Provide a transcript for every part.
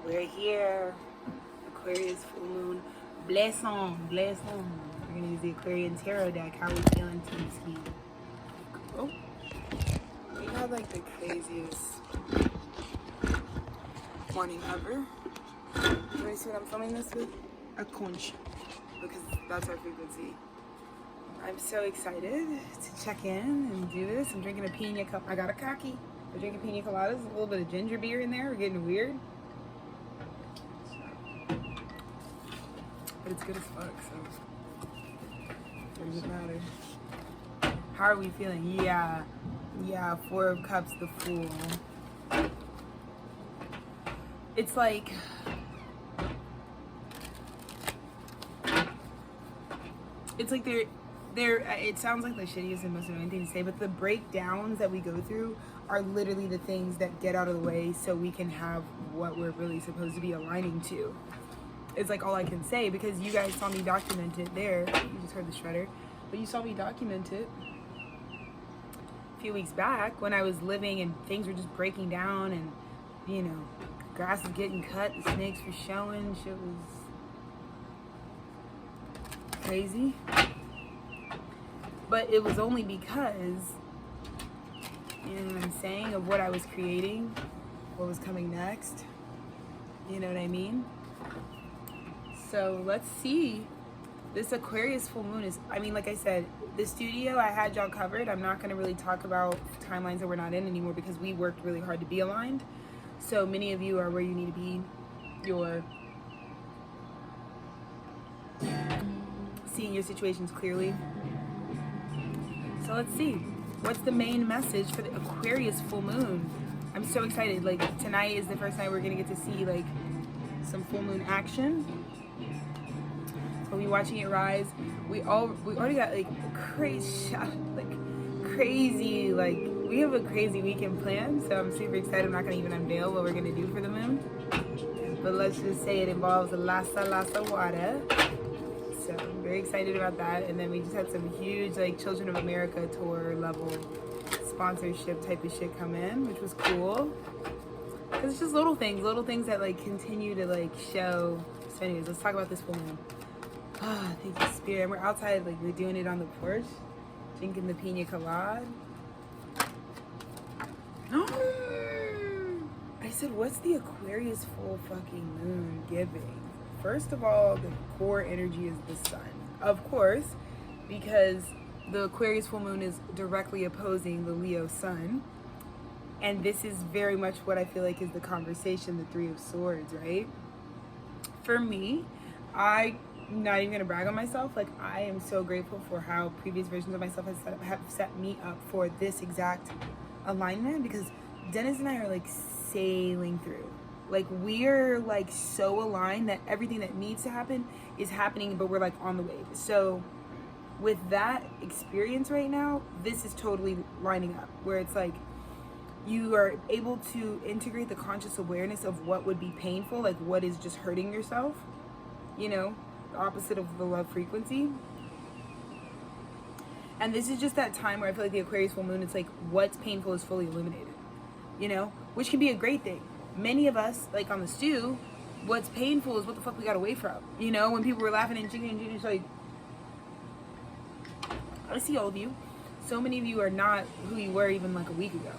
We're here. Aquarius full moon. Bless on, bless on. We're gonna use the Aquarian Tarot deck. How are we feeling, Team Ski? Oh, we had like the craziest morning ever. You ready to see what I'm filming this with? A conch, because that's our frequency. I'm so excited to check in and do this. I'm drinking a pina colada. I got a cocky. We're drinking pina coladas, a little bit of ginger beer in there. We're getting weird. But it's good as fuck, so it doesn't matter. How are we feeling? Yeah, Four of Cups, the Fool. It's like, they're, it sounds like the shittiest and most annoying thing to say, but the breakdowns that we go through are literally the things that get out of the way so we can have what we're really supposed to be aligning to. It's like all I can say, because you guys saw me document it there. You just heard the shredder, but you saw me document it a few weeks back when I was living and things were just breaking down, and you know, grass was getting cut, the snakes were showing, shit was crazy. But it was only because, you know what I'm saying, of what I was creating, what was coming next. You know what I mean? So let's see. This Aquarius full moon is, I mean, like I said, the studio, I had y'all covered. I'm not going to really talk about timelines that we're not in anymore because we worked really hard to be aligned. So many of you are where you need to be. You're seeing your situations clearly. So let's see. What's the main message for the Aquarius full moon? I'm so excited. Like, tonight is the first night we're going to get to see, like, some full moon action. So we watching it rise. We already got like crazy, we have a crazy weekend planned. So I'm super excited. I'm not gonna even unveil what we're gonna do for the moon, but let's just say it involves a lots of water. So I'm very excited about that. And then we just had some huge like Children of America tour level sponsorship type of shit come in, which was cool. Cause it's just little things that like continue to like show. So anyways, let's talk about this full moon. Ah, thank you, Spirit. And we're outside, like we're doing it on the porch, drinking the pina colada. I said, what's the Aquarius full fucking moon giving? First of all, the core energy is the sun, of course, because the Aquarius full moon is directly opposing the Leo sun. And this is very much what I feel like is the conversation, the Three of Swords, right? For me, I'm not even gonna brag on myself. Like, I am so grateful for how previous versions of myself have set me up for this exact alignment, because Dennis and I are like sailing through. Like, we're like so aligned that everything that needs to happen is happening, but we're like on the wave. So with that experience right now, this is totally lining up where it's like you are able to integrate the conscious awareness of what would be painful, like what is just hurting yourself, you know, the opposite of the love frequency. And this is just that time where I feel like the Aquarius full moon, it's like what's painful is fully illuminated, you know, which can be a great thing. Many of us, like on the stew, what's painful is what the fuck we got away from, you know, when people were laughing and chicken, it's like, I see all of you. So many of you are not who you were even like a week ago.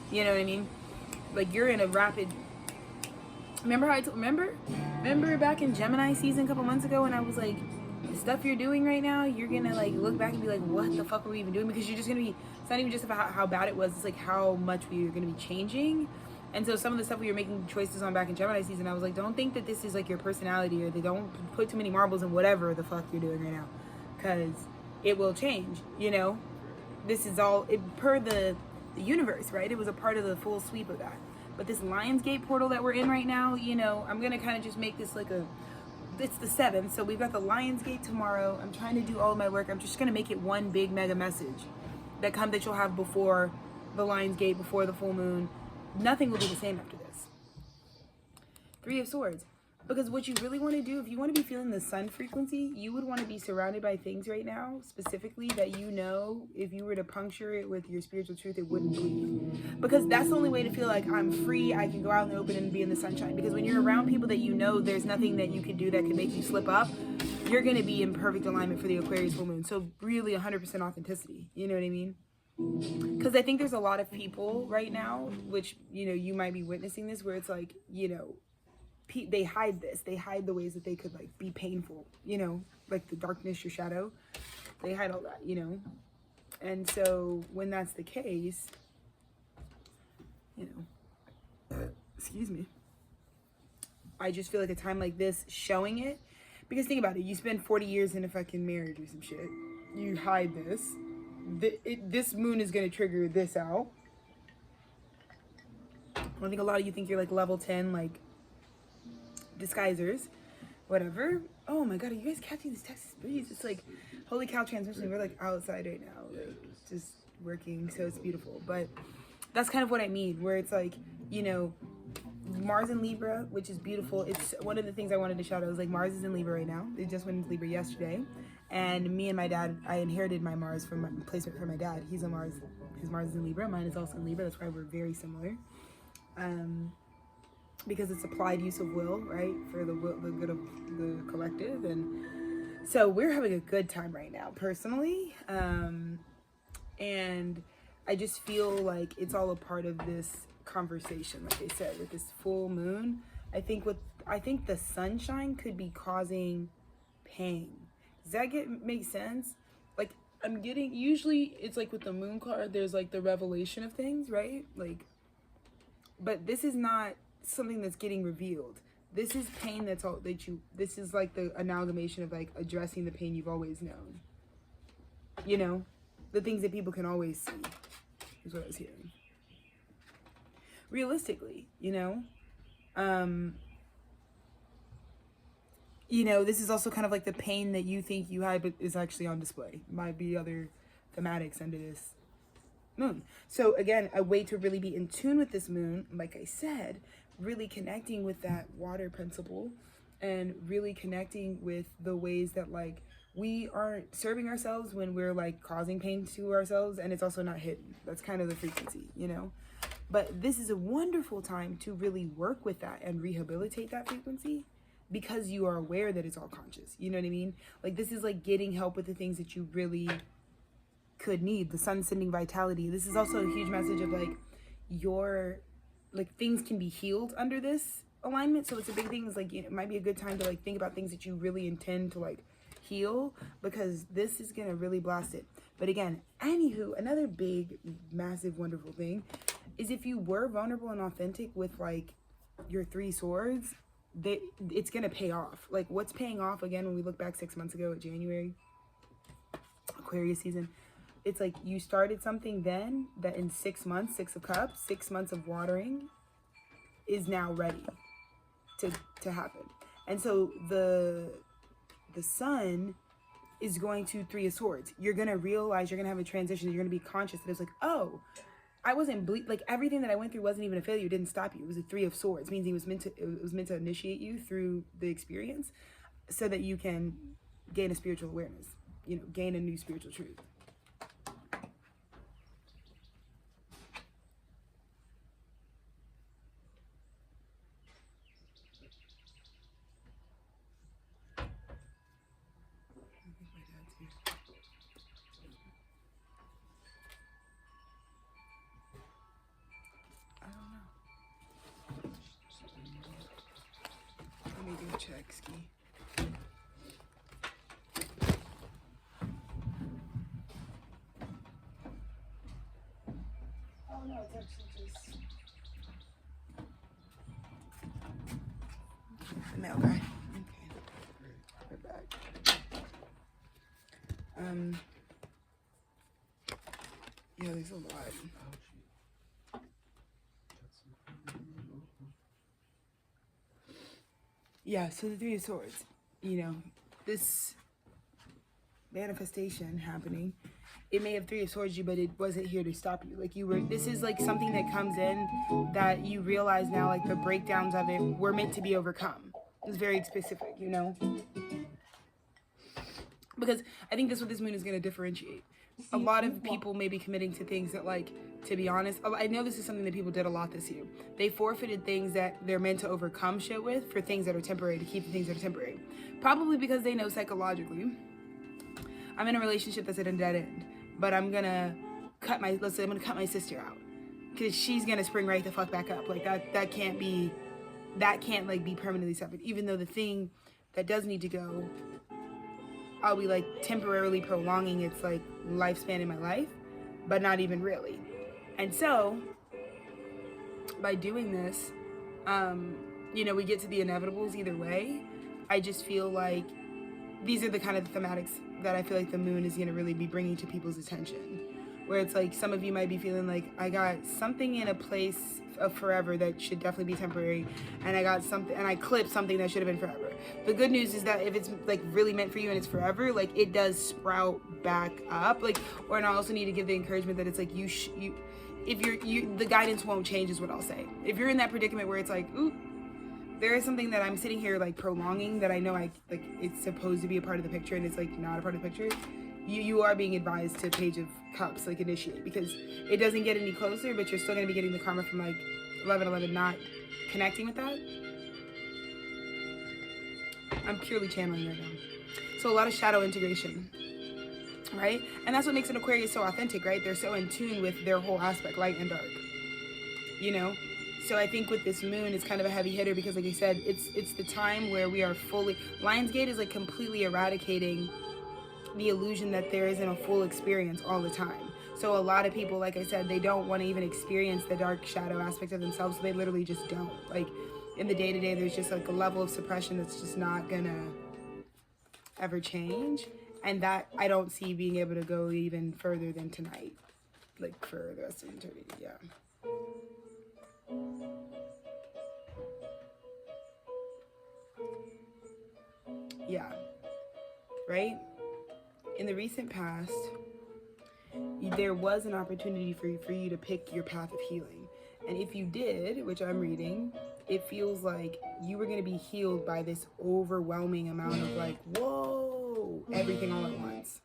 You know what I mean? Like, you're in a rapid. Remember how remember back in Gemini season a couple months ago when I was like, the stuff you're doing right now, you're gonna like look back and be like, what the fuck were we even doing? Because you're just gonna be, it's not even just about how bad it was, it's like how much we are gonna be changing. And so some of the stuff we were making choices on back in Gemini season, I was like, don't think that this is like your personality, or they don't put too many marbles in whatever the fuck you're doing right now, because it will change, you know? This is all per the universe, right? It was a part of the full sweep of that. But this Lionsgate portal that we're in right now, you know, I'm gonna kind of just make this like it's the 7th, so we've got the Lionsgate tomorrow. I'm trying to do all of my work. I'm just gonna make it one big mega message that you'll have before the Lionsgate, before the full moon. Nothing will be the same after this. Three of Swords. Because what you really want to do, if you want to be feeling the sun frequency, you would want to be surrounded by things right now, specifically that you know, if you were to puncture it with your spiritual truth, it wouldn't bleed. Because that's the only way to feel like I'm free, I can go out in the open and be in the sunshine. Because when you're around people that you know there's nothing that you can do that can make you slip up, you're going to be in perfect alignment for the Aquarius full moon. So really 100% authenticity. You know what I mean? Because I think there's a lot of people right now, which, you know, you might be witnessing this, where it's like, you know, they hide this. They hide the ways that they could, like, be painful, you know, like the darkness, your shadow. They hide all that, you know. And so when that's the case, you know, excuse me, I just feel like a time like this showing it. Because think about it. You spend 40 years in a fucking marriage or some shit. You hide this. This moon is going to trigger this out. I think a lot of you think you're, like, level 10, like, disguisers, whatever. Oh my god, are you guys catching this Texas breeze? It's like, holy cow, transmission. We're like outside right now, like just working, so it's beautiful. But that's kind of what I mean, where it's like, you know, Mars in Libra, which is beautiful. It's one of the things I wanted to shout out. Was like, Mars is in Libra right now. It just went into Libra yesterday, and me and my dad, I inherited my Mars from my placement from my dad. He's a Mars, his Mars is in Libra, mine is also in Libra. That's why we're very similar. Because it's applied use of will, right, for the good of the collective. And so we're having a good time right now, personally. And I just feel like it's all a part of this conversation, like I said, with this full moon. I think the sunshine could be causing pain. Does that make sense? Like, I'm getting, usually it's like with the moon card, there's like the revelation of things, right? Like, but this is not something that's getting revealed. This is pain that's all that you, this is like the amalgamation of like addressing the pain you've always known. You know, the things that people can always see is what I was hearing. Realistically, you know, this is also kind of like the pain that you think you hide, but is actually on display. Might be other thematics under this moon. So again, a way to really be in tune with this moon, like I said, really connecting with that water principle and really connecting with the ways that, like, we aren't serving ourselves when we're like causing pain to ourselves, and it's also not hidden. That's kind of the frequency, you know. But this is a wonderful time to really work with that and rehabilitate that frequency, because you are aware that it's all conscious. You know what I mean? Like, this is like getting help with the things that you really could need. The sun sending vitality. This is also a huge message of like your, like, things can be healed under this alignment. So it's a big thing. Is like, it might be a good time to like think about things that you really intend to like heal, because this is gonna really blast it. But again, anywho, another big, massive, wonderful thing is if you were vulnerable and authentic with like your 3 swords, it's gonna pay off. Like, what's paying off again when we look back 6 months ago at January, Aquarius season, it's like you started something then that in 6 months, 6 of Cups, 6 months of watering is now ready to happen. And so the sun is going to 3 of Swords. You're going to realize, you're going to have a transition. You're going to be conscious that it's like, oh, I wasn't like everything that I went through wasn't even a failure. It didn't stop you. It was a 3 of Swords. It means it was meant to initiate you through the experience so that you can gain a spiritual awareness, you know, gain a new spiritual truth. Check ski. Oh no, it's actually just the mail guy. Okay, we're back. Yeah, there's a lot. Yeah, so the 3 of Swords, you know, this manifestation happening, it may have 3 of Swords you, but it wasn't here to stop you. Like, you were, this is like something that comes in that you realize now, like the breakdowns of it were meant to be overcome. It's very specific, you know? Because I think that's what this moon is going to differentiate. A lot of people may be committing to things that, like, to be honest, I know this is something that people did a lot this year. They forfeited things that they're meant to overcome shit with for things that are temporary, to keep the things that are temporary. Probably because they know psychologically, I'm in a relationship that's at a dead end, but I'm gonna cut my sister out because she's gonna spring right the fuck back up. Like that can't like be permanently separate. Even though the thing that does need to go, I'll be like temporarily prolonging its like lifespan in my life, but not even really. And so by doing this, you know, we get to the inevitables either way. I just feel like these are the kind of thematics that I feel like the moon is going to really be bringing to people's attention. Where it's like some of you might be feeling like, I got something in a place of forever that should definitely be temporary, and I got something, and I clipped something that should have been forever. The good news is that if it's like really meant for you and it's forever, like it does sprout back up. Like, or and I also need to give the encouragement that it's like the guidance won't change is what I'll say. If you're in that predicament where it's like, ooh, there is something that I'm sitting here like prolonging that I know it's supposed to be a part of the picture and it's like not a part of the picture, you are being advised to Page of Cups, like initiate, because it doesn't get any closer, but you're still going to be getting the karma from like 11/11 not connecting with that. I'm purely channeling right now. So a lot of shadow integration, right? And that's what makes an Aquarius so authentic, right? They're so in tune with their whole aspect, light and dark, you know? So I think with this moon, it's kind of a heavy hitter because, like I said, it's the time where we are fully... Lionsgate is like completely eradicating the illusion that there isn't a full experience all the time. So a lot of people, like I said, they don't want to even experience the dark shadow aspect of themselves. So they literally just don't. Like in the day-to-day, there's just like a level of suppression that's just not gonna ever change. And that I don't see being able to go even further than tonight. Like for the rest of eternity, yeah. Yeah, right? In the recent past, there was an opportunity for you to pick your path of healing. And if you did, which I'm reading, it feels like you were going to be healed by this overwhelming amount of like, whoa, everything all at once.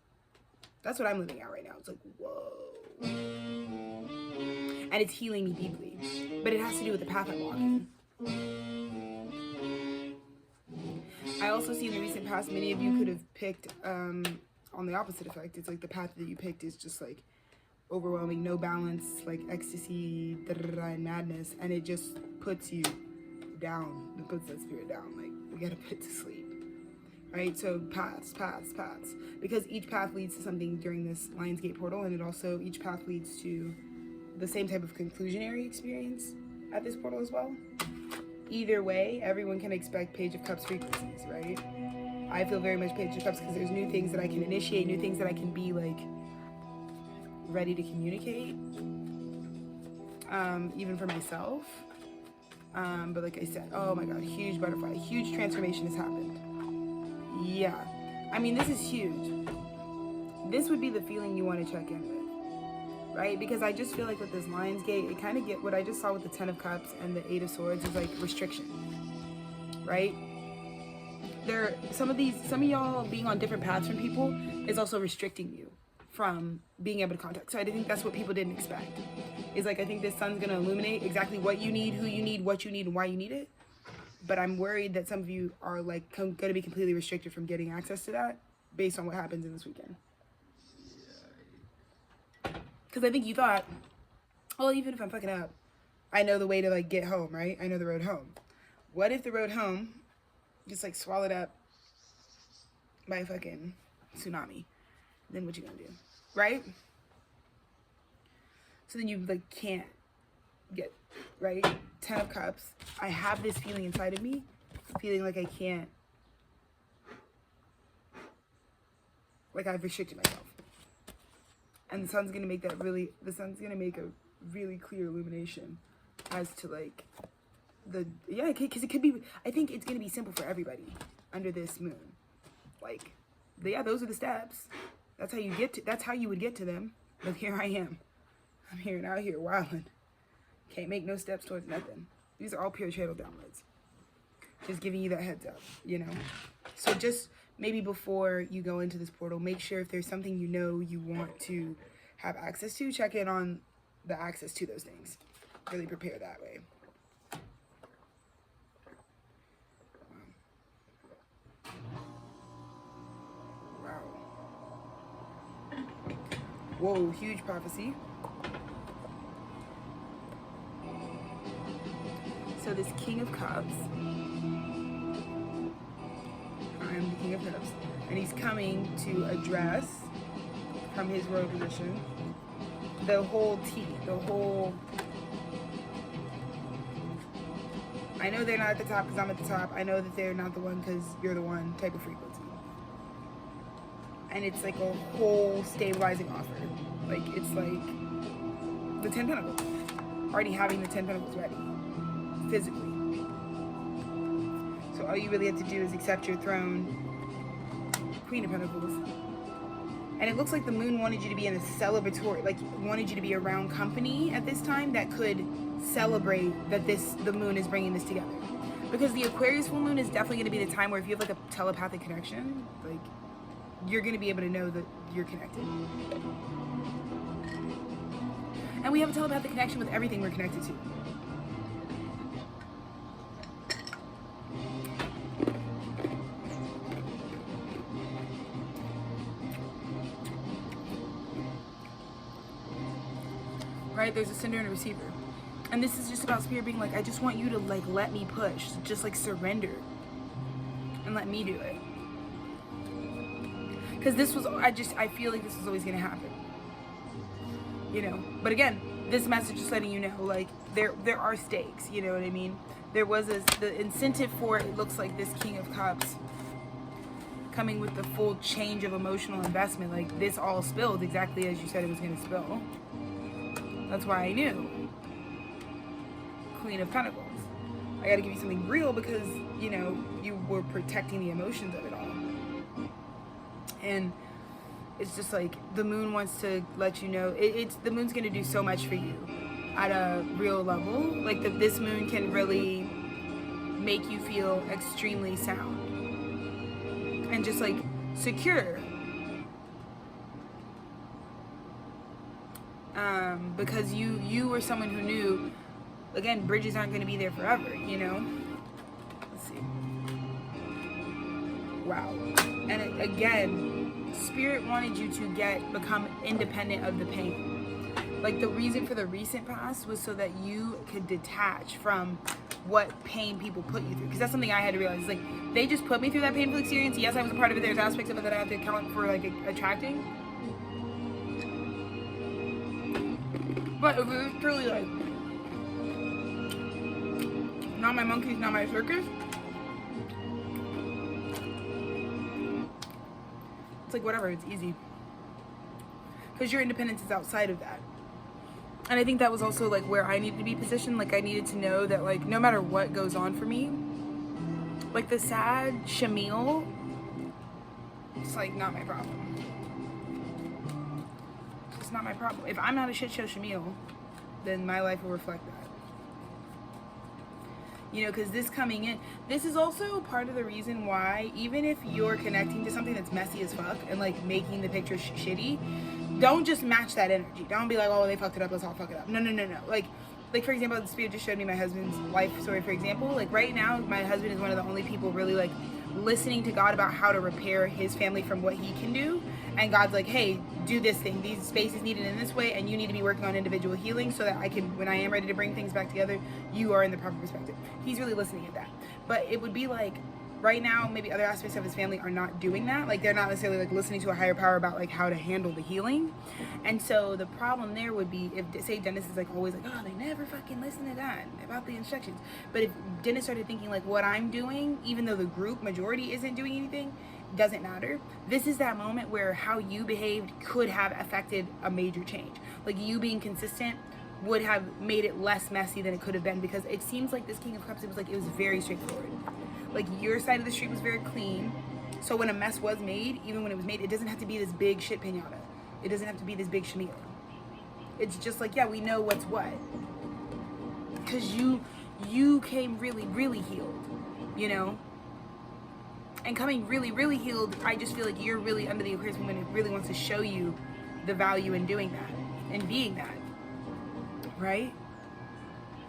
That's what I'm living out right now. It's like, whoa. And it's healing me deeply. But it has to do with the path I'm walking. I also see in the recent past, many of you could have picked on the opposite effect. It's like the path that you picked is just like overwhelming, no balance, like ecstasy, and madness, and it just puts you down. It puts that spirit down. Like, we gotta put to sleep, right? So paths, because each path leads to something during this Lionsgate portal, and it also, each path leads to the same type of conclusionary experience at this portal as well. Either way, everyone can expect Page of Cups frequencies, right? I feel very much Page of Cups because there's new things that I can initiate, new things that I can be like ready to communicate, even for myself. But like I said, oh my God, huge butterfly, huge transformation has happened. Yeah, I mean, this is huge. This would be the feeling you want to check in with, right? Because I just feel like with this Lionsgate, it kind of get what I just saw with the 10 of Cups and the 8 of Swords is like restriction, right? Some of y'all being on different paths from people is also restricting you from being able to contact. So I think that's what people didn't expect. Is like, I think this sun's gonna illuminate exactly what you need, who you need, what you need, and why you need it. But I'm worried that some of you are like gonna be completely restricted from getting access to that based on what happens in this weekend. Because I think you thought, well, even if I'm fucking up, I know the way to like get home, right? I know the road home. What if the road home just like swallowed up by a fucking tsunami? Then what you gonna do, right? So then you like can't get, right? 10 of Cups. I have this feeling inside of me, feeling like I can't, like I've restricted myself. And the sun's gonna make a really clear illumination as to like because it could be, I think it's gonna be simple for everybody under this moon. Like, those are the steps. That's how you would get to them. But here I am. I'm here out here wilding. Can't make no steps towards nothing. These are all pure channel downloads. Just giving you that heads up, you know? So just maybe before you go into this portal, make sure if there's something you know you want to have access to, check in on the access to those things. Really prepare that way. Wow. Whoa, huge prophecy. So this King of Cups, I'm the King of Cups, and he's coming to address from his royal position the whole I know they're not at the top because I'm at the top. I know that they're not the one because you're the one type of frequency. And it's like a whole stabilizing offer. Like, it's like the 10 Pentacles. Already having the 10 Pentacles ready. Physically. So all you really have to do is accept your throne. Queen of Pentacles. And it looks like the moon wanted you to be in a celebratory, like wanted you to be around company at this time that could celebrate that the moon is bringing this together. Because the Aquarius full moon is definitely going to be the time where if you have like a telepathic connection, like you're going to be able to know that you're connected. And we have a telepathic connection with everything we're connected to. Right? There's a sender and a receiver. And this is just about Spirit being like, I just want you to like let me push. Just like surrender. And let me do it. Because this was, I feel like this was always going to happen. You know? But again, this message is letting you know, like, there are stakes. You know what I mean? There was the incentive for it looks like this King of Cups coming with the full change of emotional investment. Like, this all spilled exactly as you said it was going to spill. That's why I knew. Queen of Pentacles. I gotta give you something real because, you know, you were protecting the emotions of it all. And it's just like the moon wants to let you know, the moon's gonna do so much for you at a real level. Like this moon can really make you feel extremely sound. And just like secure. Because you were someone who knew, again, bridges aren't going to be there forever, you know? Let's see. Wow. And again, Spirit wanted you to become independent of the pain. Like the reason for the recent past was so that you could detach from what pain people put you through. Because that's something I had to realize. Like, they just put me through that painful experience. Yes, I was a part of it. There's aspects of it that I have to account for, like, attracting. But if it was truly like, not my monkeys, not my circus, it's like whatever, it's easy. Because your independence is outside of that. And I think that was also like where I needed to be positioned. Like I needed to know that like no matter what goes on for me, like the sad Shamil, it's like not my problem. Not my problem. If I'm not a shit show Shamil, then my life will reflect that. You know, because this coming in, this is also part of the reason why, even if you're connecting to something that's messy as fuck and like making the picture shitty, don't just match that energy. Don't be like, oh, they fucked it up, let's all fuck it up. No. Like for example, the Spirit just showed me my husband's life story, for example. Like right now, my husband is one of the only people really like listening to God about how to repair his family from what he can do. And God's like, hey, do this thing. These spaces needed in this way, and you need to be working on individual healing so that I can, when I am ready to bring things back together, you are in the proper perspective. He's really listening at that. But it would be like, right now, maybe other aspects of his family are not doing that. Like, they're not necessarily like listening to a higher power about like how to handle the healing. And so the problem there would be if, say, Dennis is like always like, oh, they never fucking listen to God about the instructions. But if Dennis started thinking like what I'm doing, even though the group majority isn't doing anything, doesn't matter. This is that moment where how you behaved could have affected a major change. Like you being consistent would have made it less messy than it could have been, because it seems like this King of Cups, it was very straightforward. Like your side of the street was very clean. So when a mess was made, even when it was made, it doesn't have to be this big shit pinata. It doesn't have to be this big shamil. It's just like, yeah, we know what's what. Because you came really, really healed. you know? And coming really, really healed, I just feel like you're really under the Aquarius woman. It really wants to show you the value in doing that and being that, right?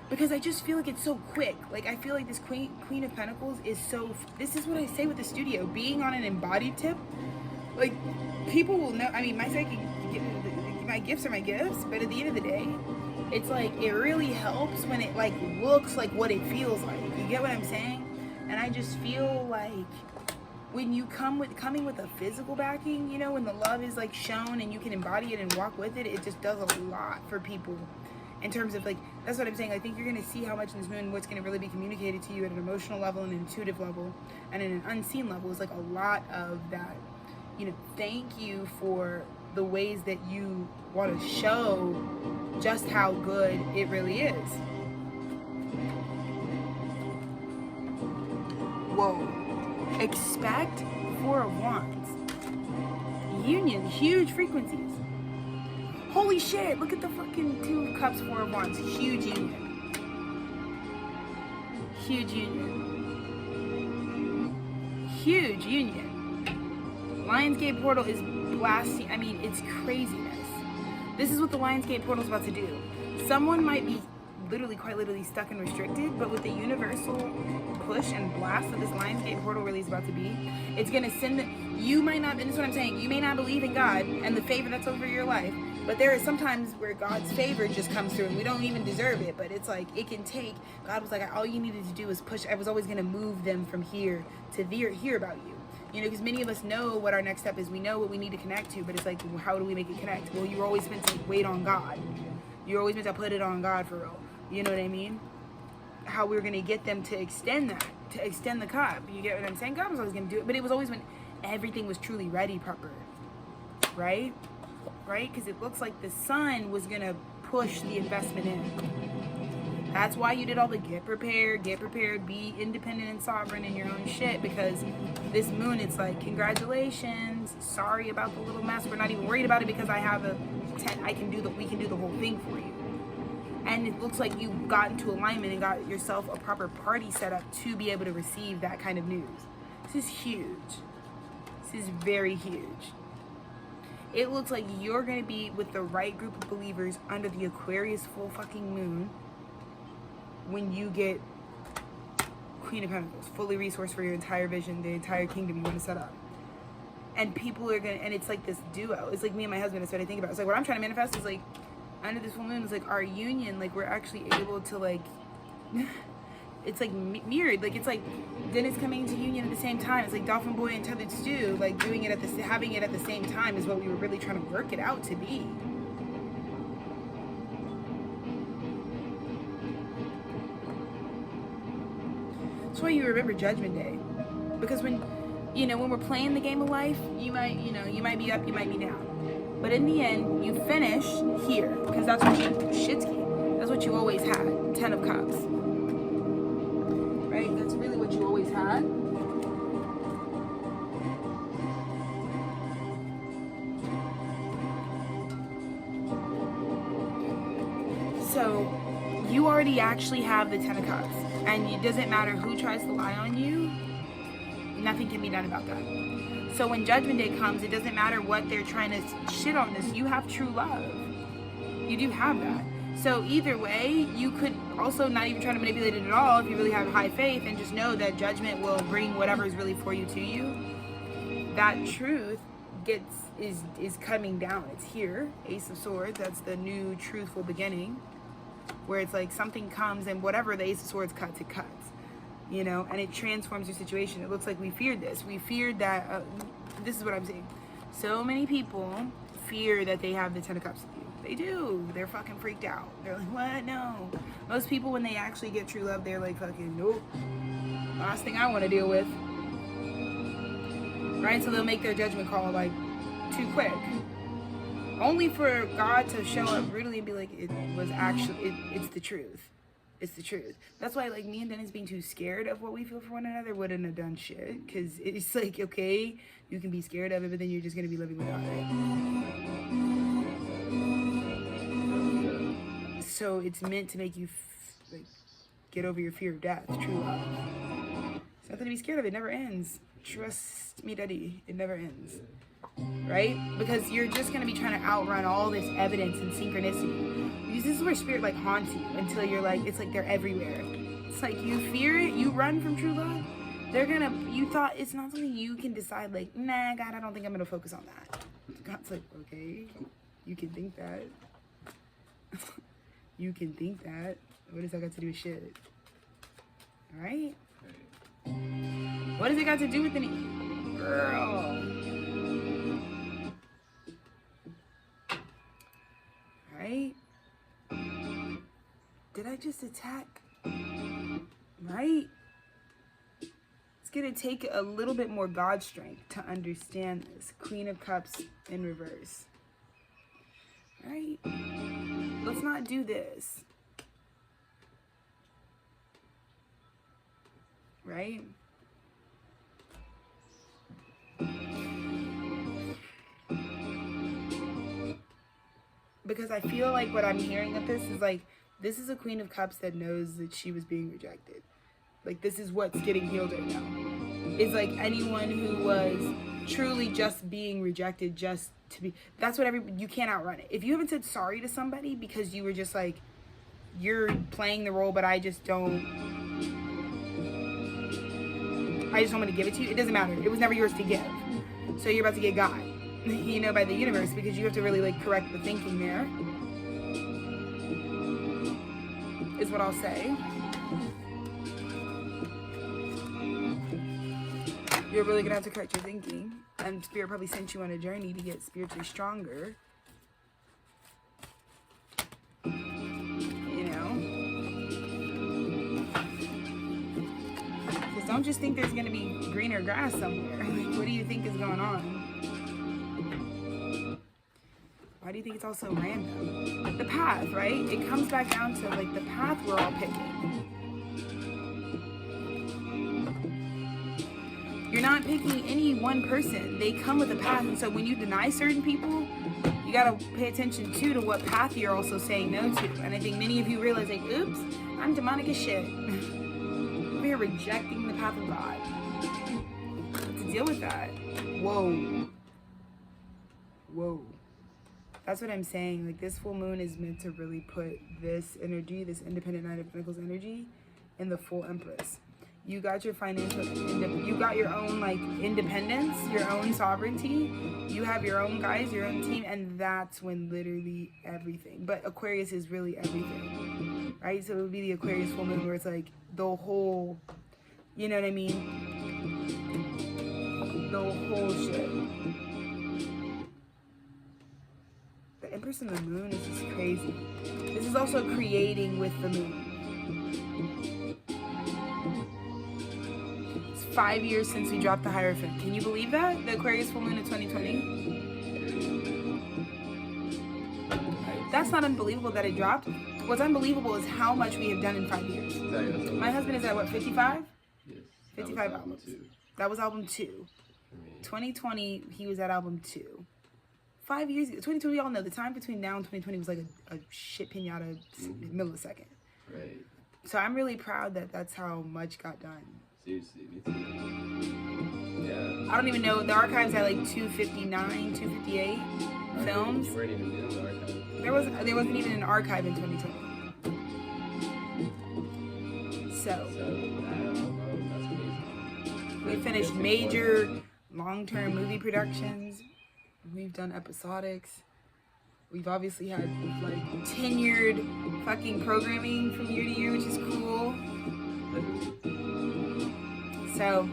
Because I just feel like it's so quick. Like, I feel like this Queen of Pentacles is so, this is what I say with the studio, being on an embodied tip, like, people will know, I mean, my gifts are my gifts, but at the end of the day, it's like, it really helps when it, like, looks like what it feels like. You get what I'm saying? And I just feel like, when you coming with a physical backing, you know, when the love is like shown and you can embody it and walk with it, it just does a lot for people in terms of like, that's what I'm saying. I think you're going to see how much in this moon, what's going to really be communicated to you at an emotional level and an intuitive level and in an unseen level is like a lot of that, you know, thank you for the ways that you want to show just how good it really is. Whoa. Expect Four of Wands. Union, huge frequencies. Holy shit, look at the fucking Two of Cups, Four of Wands. Huge union. Huge union. Huge union. Lionsgate portal is blasting. I mean, it's craziness. This is what the Lionsgate portal is about to do. Someone might be quite literally stuck and restricted, but with the universal push and blast that this Lionsgate portal really is about to be, it's going to send you might not, and this is what I'm saying, you may not believe in God and the favor that's over your life, but there are some times where God's favor just comes through and we don't even deserve it, but it's like, it can take, God was like, all you needed to do is push, I was always going to move them from here to there, hear about you. You know, because many of us know what our next step is. We know what we need to connect to, but it's like, how do we make it connect? Well, you were always meant to wait on God. You're always meant to put it on God for real. You know what I mean? How we were going to get them to extend that, to extend the cup. You get what I'm saying? God was always going to do it, but it was always when everything was truly ready proper. Right? Right? Because it looks like the sun was going to push the investment in. That's why you did all the get prepared, be independent and sovereign in your own shit, because this moon, it's like, congratulations, sorry about the little mess. We're not even worried about it because I have we can do the whole thing for you. And it looks like you got into alignment and got yourself a proper party set up to be able to receive that kind of news. This is huge. This is very huge. It looks like you're going to be with the right group of believers under the Aquarius full fucking moon when you get Queen of Pentacles, fully resourced for your entire vision, the entire kingdom you want to set up. And people are going to, and it's like this duo. It's like me and my husband, that's what I think about. It's like what I'm trying to manifest is like, under this full moon is like our union, like we're actually able to like, it's like mirrored, like it's like Dennis coming to union at the same time. It's like Dolphin Boy and Tethered Stew, like doing it having it at the same time is what we were really trying to work it out to be. That's why you remember Judgment Day, because when we're playing the game of life, you might be up, you might be down. But in the end, you finish here, because that's what that's what you always had, 10 of Cups. Right? That's really what you always had. So, you already actually have the 10 of Cups. And it doesn't matter who tries to lie on you, nothing can be done about that. So when Judgment Day comes, it doesn't matter what they're trying to shit on this. You have true love. You do have that. So either way, you could also not even try to manipulate it at all if you really have high faith and just know that judgment will bring whatever is really for you to you. That truth is coming down. It's here. Ace of Swords. That's the new truthful beginning, where it's like something comes and whatever the Ace of Swords cuts, it cuts. And it transforms your situation. It looks like we feared this. We feared that, this is what I'm saying. So many people fear that they have the 10 of Cups with you. They do. They're fucking freaked out. They're like, what? No. Most people, when they actually get true love, they're like, fucking, nope. Last thing I want to deal with. Right? So they'll make their judgment call, like, too quick. Only for God to show up brutally and be like, it's the truth. It's the truth. That's why, like, me and Dennis being too scared of what we feel for one another wouldn't have done shit. Because it's like, okay, you can be scared of it, but then you're just going to be living without it. So it's meant to make you, like, get over your fear of death. True love. be scared of. It never ends. Trust me, Daddy. It never ends. Right? Because you're just going to be trying to outrun all this evidence and synchronicity. Because this is where spirit like haunts you until you're like, it's like they're everywhere. It's like you fear it, you run from true love. They're going to, you thought it's not something you can decide like, nah, God, I don't think I'm going to focus on that. God's like, okay, you can think that. You can think that. What does that got to do with shit? All right? What does it got to do with any girl? Right? Did I just attack? Right? It's gonna take a little bit more God strength to understand this. Queen of Cups in reverse. Right? Let's not do this. Right? Because I feel like what I'm hearing of this is like, this is a Queen of Cups that knows that she was being rejected. Like, this is what's getting healed right now. It's like anyone who was truly just being rejected just to be, that's what you can't outrun it. If you haven't said sorry to somebody because you were just like, you're playing the role, but I just don't want to give it to you. It doesn't matter. It was never yours to give. So you're about to get God, you know, by the universe, because you have to really like correct the thinking there, is what I'll say. You're really gonna have to correct your thinking, and Spirit probably sent you on a journey to get spiritually stronger. You know? Because don't just think there's gonna be greener grass somewhere. Like, what do you think is going on? Why do you think it's all so random? The path, right? It comes back down to like the path we're all picking. You're not picking any one person. They come with a path. And so when you deny certain people, you got to pay attention too to what path you're also saying no to. And I think many of you realize like, oops, I'm demonic as shit. We're rejecting the path of God. To deal with that. Whoa. Whoa. That's what I'm saying. Like, this full moon is meant to really put this energy, this independent Knight of Pentacles energy, in the full Empress. You got your financial, you got your own like independence, your own sovereignty. You have your own guys, your own team, and that's when literally everything. But Aquarius is really everything, right? So it would be the Aquarius full moon where it's like the whole, you know what I mean? The whole shit. The Empress and the Moon is just crazy. This is also creating with the moon. It's 5 years since we dropped the Hierophant. Can you believe that? The Aquarius full moon in 2020? That's not unbelievable that it dropped. What's unbelievable is how much we have done in 5 years. My husband is at what, 55? Yes. 55 albums. That was album 2. 2020, he was at album 2. 5 years ago, 2020, y'all know the time between now and 2020 was like a shit pinata millisecond. Right. So I'm really proud that that's how much got done. Seriously, me too. Yeah. I don't even know, the archives had like 259, 258 films. You weren't even in the archive. There wasn't even an archive in 2020. So That's crazy. we finished major long-term movie productions. We've done episodics. We've obviously had like tenured fucking programming from year to year, which is cool. So,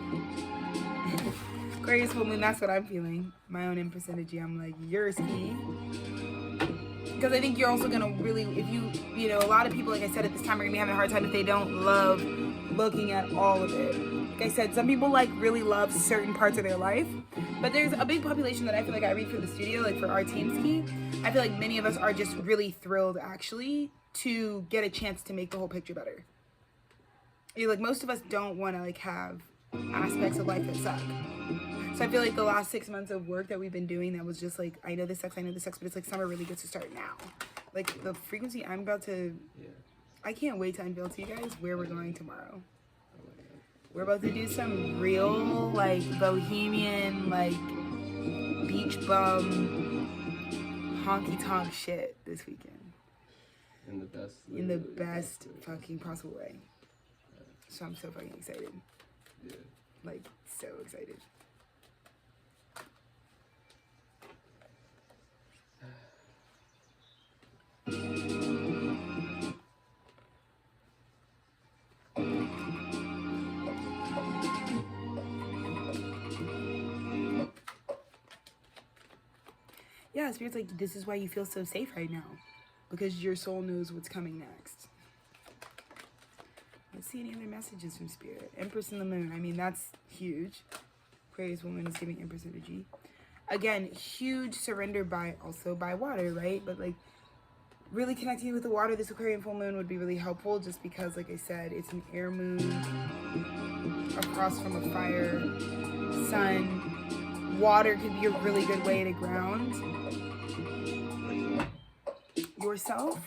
Aquarius full moon, that's what I'm feeling. My own Empress energy. I'm like, you're ski. Because I think you're also gonna really, if you know, a lot of people, like I said, at this time are gonna be having a hard time if they don't love looking at all of it. Like I said, some people like really love certain parts of their life, but there's a big population that I feel like I read for the studio, like for our team ski. I feel like many of us are just really thrilled actually to get a chance to make the whole picture better. You're like, most of us don't want to like have aspects of life that suck. So I feel like the last 6 months of work that we've been doing that was just like, I know this sucks, but it's like summer really gets to start now. Like the frequency I'm about to, I can't wait to unveil to you guys where we're going tomorrow. We're about to do some real, like, bohemian, like, beach bum, honky tonk shit this weekend. In the best. In the best fucking possible way. So I'm so fucking excited. Yeah. Like, so excited. Yeah, Spirit's like, this is why you feel so safe right now. Because your soul knows what's coming next. Let's see any other messages from Spirit. Empress and the Moon. I mean, that's huge. Aquarius woman is giving Empress energy. Again, huge surrender by water, right? But like, really connecting with the water, this Aquarian full moon would be really helpful just because, like I said, it's an air moon across from a fire sun. Water could be a really good way to ground yourself.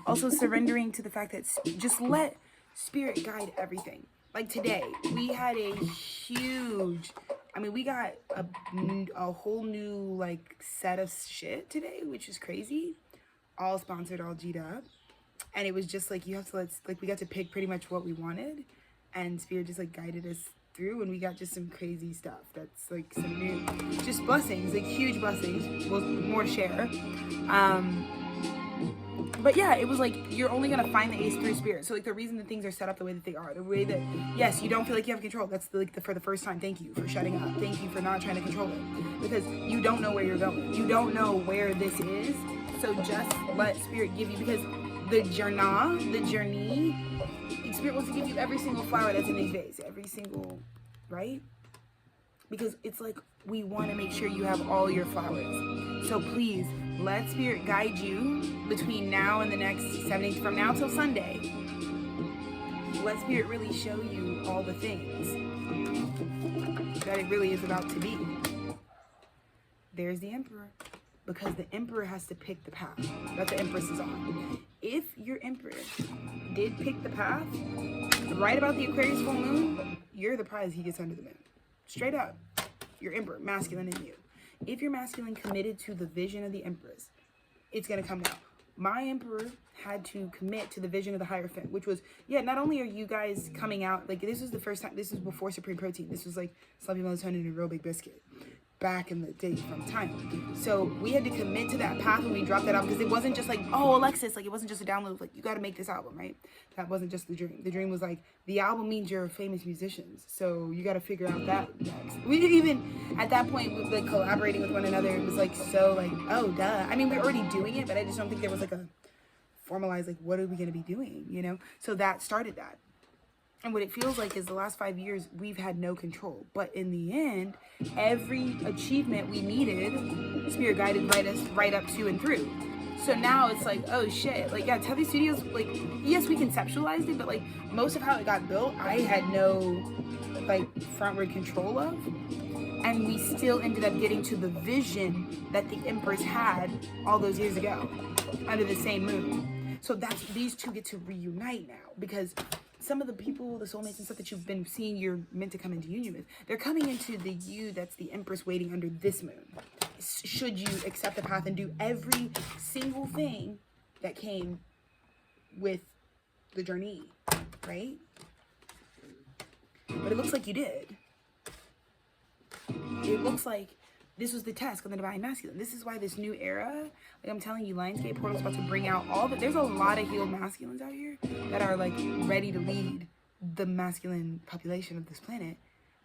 Also surrendering to the fact that just let Spirit guide everything. Like today, we had a huge, I mean, we got a whole new like set of shit today, which is crazy. All sponsored, all G'd up. And it was just like, you have to we got to pick pretty much what we wanted. And Spirit just like guided us through, and we got just some crazy stuff. That's like some new, just blessings, like huge blessings. Well, more to share. But yeah, it was like, you're only gonna find the ace through Spirit. So like the reason that things are set up the way that they are, the way that, yes, you don't feel like you have control. That's like for the first time. Thank you for shutting up. Thank you for not trying to control it, because you don't know where you're going. You don't know where this is. So just let Spirit give you, because the journey, Spirit wants to give you every single flower that's in these vase, every single, right? Because it's like, we want to make sure you have all your flowers. So please, let Spirit guide you between now and the next 7 days, from now till Sunday. Let Spirit really show you all the things that it really is about to be. There's the Emperor. Because the Emperor has to pick the path that the Empress is on. If your Emperor did pick the path right about the Aquarius full moon, you're the prize he gets under the moon. Straight up. Your Emperor, masculine in you. If your masculine committed to the vision of the Empress, it's going to come out. My Emperor had to commit to the vision of the Hierophant, which was, yeah, not only are you guys coming out, like this was the first time, this was before Supreme Protein. This was like Sloppy Melatonin and Real Big Biscuit. Back in the day from time. So we had to commit to that path when we dropped that album, because it wasn't just like, oh, Alexis, like it wasn't just a download of like, you got to make this album, right? That wasn't just the dream. The dream was like, the album means you're famous musicians, so you got to figure out that next. We didn't even, at that point, with like collaborating with one another, it was like, so like, oh, duh. I mean, we're already doing it, but I just don't think there was like a formalized, like, what are we going to be doing, you know? So that started that. And what it feels like is the last 5 years, we've had no control. But in the end, every achievement we needed, Spirit guided right up to and through. So now it's like, oh shit. Like, yeah, Tethered Studios, like, yes, we conceptualized it, but like, most of how it got built, I had no, like, frontward control of. And we still ended up getting to the vision that the Empress had all those years ago, under the same moon. So that's, these two get to reunite now, because some of the people, the soulmates and stuff that you've been seeing you're meant to come into union with, they're coming into the you that's the Empress waiting under this moon. Should you accept the path and do every single thing that came with the journey, right? But it looks like you did. It looks like this was the task of the Divine Masculine. This is why this new era, like I'm telling you, Lionsgate Portal's about to bring out all the, there's a lot of healed masculines out here that are like ready to lead the masculine population of this planet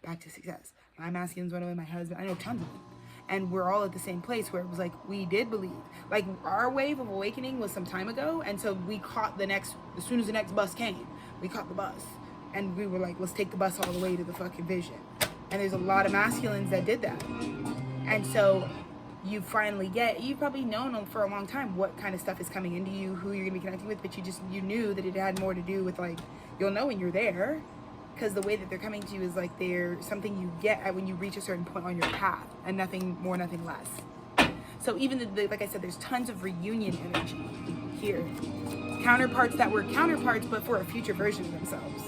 back to success. My masculine's one of them, my husband, I know tons of them. And we're all at the same place where it was like, we did believe. Like, our wave of awakening was some time ago, and so we caught the next, as soon as the next bus came, we caught the bus. And we were like, let's take the bus all the way to the fucking vision. And there's a lot of masculines that did that. And so you finally you've probably known for a long time what kind of stuff is coming into you, who you're gonna be connecting with, but you knew that it had more to do with like, you'll know when you're there, because the way that they're coming to you is like they're something you get at when you reach a certain point on your path, and nothing more, nothing less. So even like I said, there's tons of reunion energy here. Counterparts that were counterparts, but for a future version of themselves.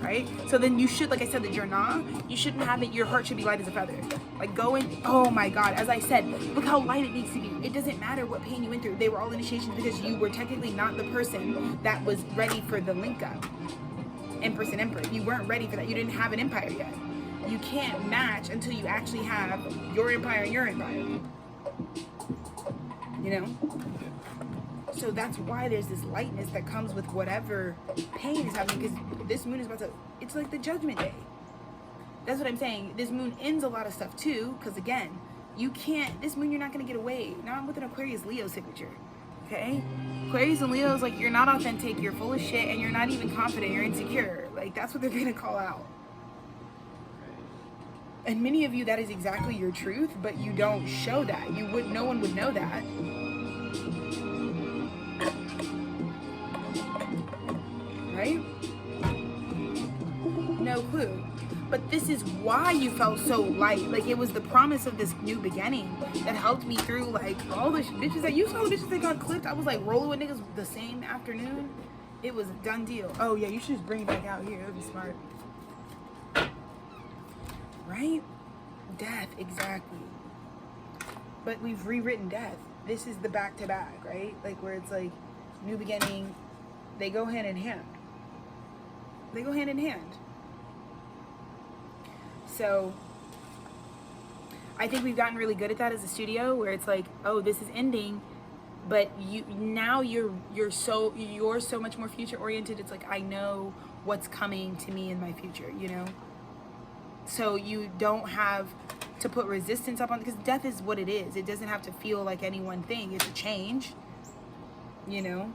right? So then you should, like I said, the jannah, you shouldn't have it, your heart should be light as a feather. Like go in, oh my God, as I said, look how light it needs to be. It doesn't matter what pain you went through. They were all initiations because you were technically not the person that was ready for the link up. Empress and Emperor. You weren't ready for that. You didn't have an empire yet. You can't match until you actually have your empire and your empire. You know? So that's why there's this lightness that comes with whatever pain is happening, because this moon is about to, it's like the judgment day. That's what I'm saying. This moon ends a lot of stuff too, because again, you can't, this moon you're not going to get away. Not with an Aquarius Leo signature. Okay? Aquarius and Leo's like, you're not authentic, you're full of shit, and you're not even confident, you're insecure. Like, that's what they're going to call out. And many of you, that is exactly your truth, but you don't show that. No one would know that. Right? No clue. But this is why you felt so light. Like, it was the promise of this new beginning that helped me through, like, all the bitches that you saw, the bitches that got clipped. I was like rolling with niggas the same afternoon. It was a done deal. Oh yeah, you should just bring it back out here. It would be smart. Right? Death, exactly. But we've rewritten death. This is the back to back, right? Like, where it's like new beginning. They go hand in hand. They go hand in hand. So I think we've gotten really good at that as a studio, where it's like, oh, this is ending, but you're so much more future oriented. It's like, I know what's coming to me in my future, you know? So you don't have to put resistance up on, because death is what it is. It doesn't have to feel like any one thing. It's a change, you know?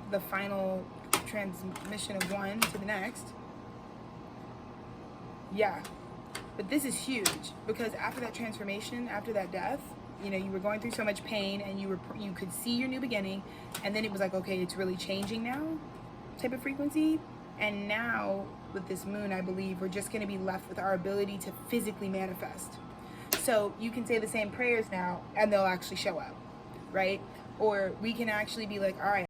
The final transmission of one to the next. Yeah, but this is huge, because after that transformation, after that death, you know, you were going through so much pain, and you could see your new beginning, and then it was like, okay, it's really changing now, type of frequency. And now with this moon, I believe we're just going to be left with our ability to physically manifest. So you can say the same prayers now, and they'll actually show up, right? Or we can actually be like, all right,